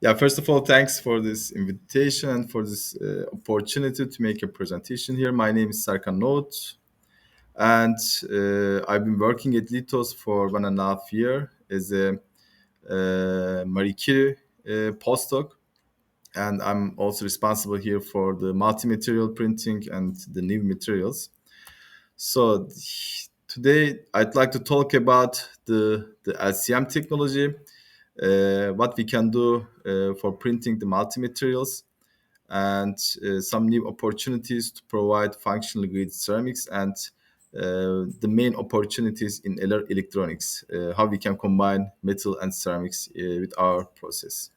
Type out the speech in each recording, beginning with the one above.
Yeah, first of all, thanks for this invitation and for this opportunity to make a presentation here. My name is Serkan Noğut, and I've been working at Litos for 1.5 year as a Marie Curie postdoc, and I'm also responsible here for the multi-material printing and the new materials. So today I'd like to talk about the LCM technology, what we can do for printing the multi-materials, and some new opportunities to provide functional grade ceramics and the main opportunities in electronics, how we can combine metal and ceramics with our process.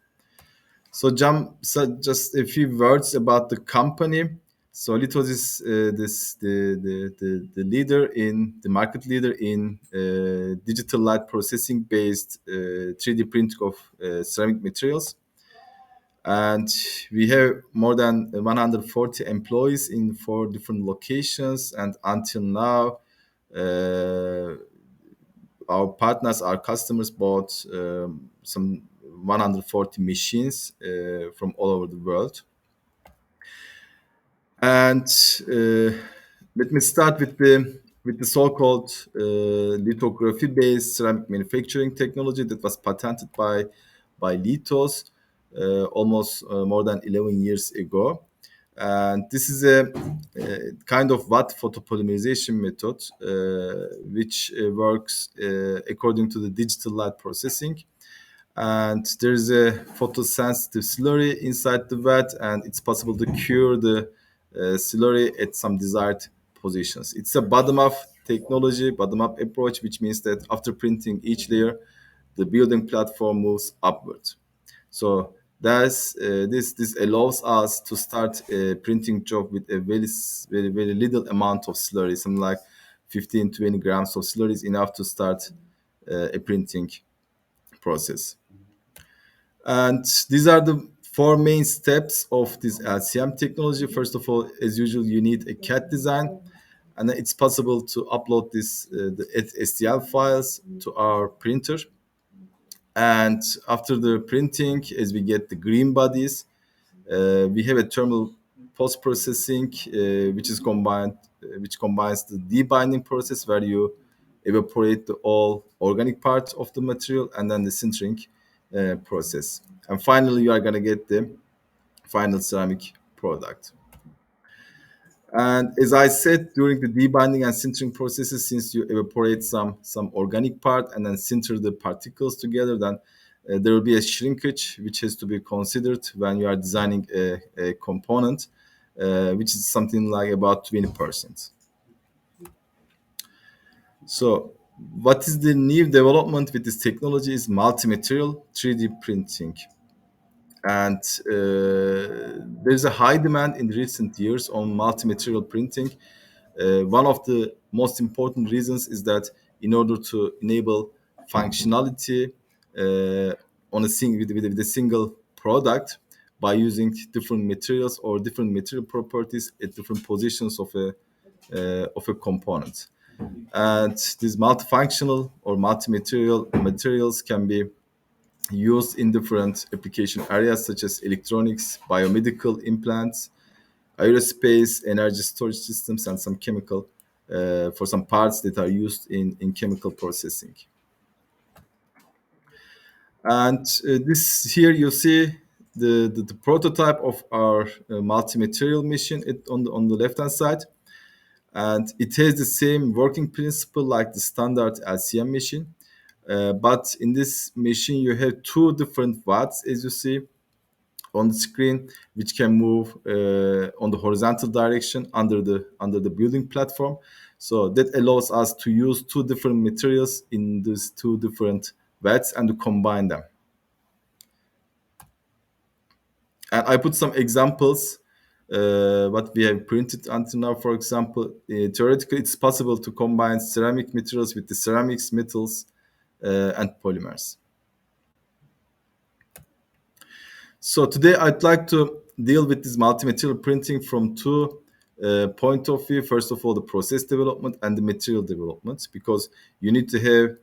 So just a few words about the company. So Litos is the leader in the market leader in digital light processing based 3D printing of ceramic materials, and we have more than 140 employees in 4 different locations. And until now, uh, our partners, our customers bought some 140 machines from all over the world. And let me start with the so-called lithography-based ceramic manufacturing technology that was patented by Litos almost more than 11 years ago. And this is a kind of watt photopolymerization method, which works according to the digital light processing. And there's a photosensitive slurry inside the vat, and it's possible to cure the slurry at some desired positions. It's a bottom-up technology, bottom-up approach, which means that after printing each layer, the building platform moves upward. So this allows us to start a printing job with a very little amount of slurry, something like 15-20 grams of slurry is enough to start a printing process. And these are the 4 main steps of this LCM technology. First of all, as usual, you need a CAD design, and then it's possible to upload the STL files to our printer. And after the printing, as we get the green bodies, we have a thermal post processing, which combines the debinding process where you evaporate the all organic parts of the material, and then the sintering process. And finally, you are gonna get the final ceramic product. And as I said, during the debinding and sintering processes, since you evaporate some organic part and then sinter the particles together, then there will be a shrinkage which has to be considered when you are designing a component, which is something like about 20%. So, what is the new development with this technology is multi-material 3D printing. And there's a high demand in recent years on multi-material printing. One of the most important reasons is that in order to enable functionality on with a single product by using different materials or different material properties at different positions of a component. And these multifunctional or multi-material materials can be used in different application areas such as electronics, biomedical implants, aerospace, energy storage systems, and some chemical for some parts that are used in chemical processing. And this here you see the prototype of our multi-material machine on the left hand side, and it has the same working principle like the standard LCM machine. But in this machine, you have 2 different watts, as you see on the screen, which can move on the horizontal direction under the building platform. So that allows us to use 2 different materials in these 2 different watts and to combine them. And I put some examples what we have printed until now. For example, theoretically, it's possible to combine ceramic materials with the ceramics, metals, and polymers. So today I'd like to deal with this multi-material printing from 2 point of view. First of all, the process development and the material development, because you need to have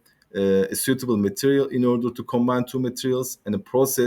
a suitable material in order to combine 2 materials, and a process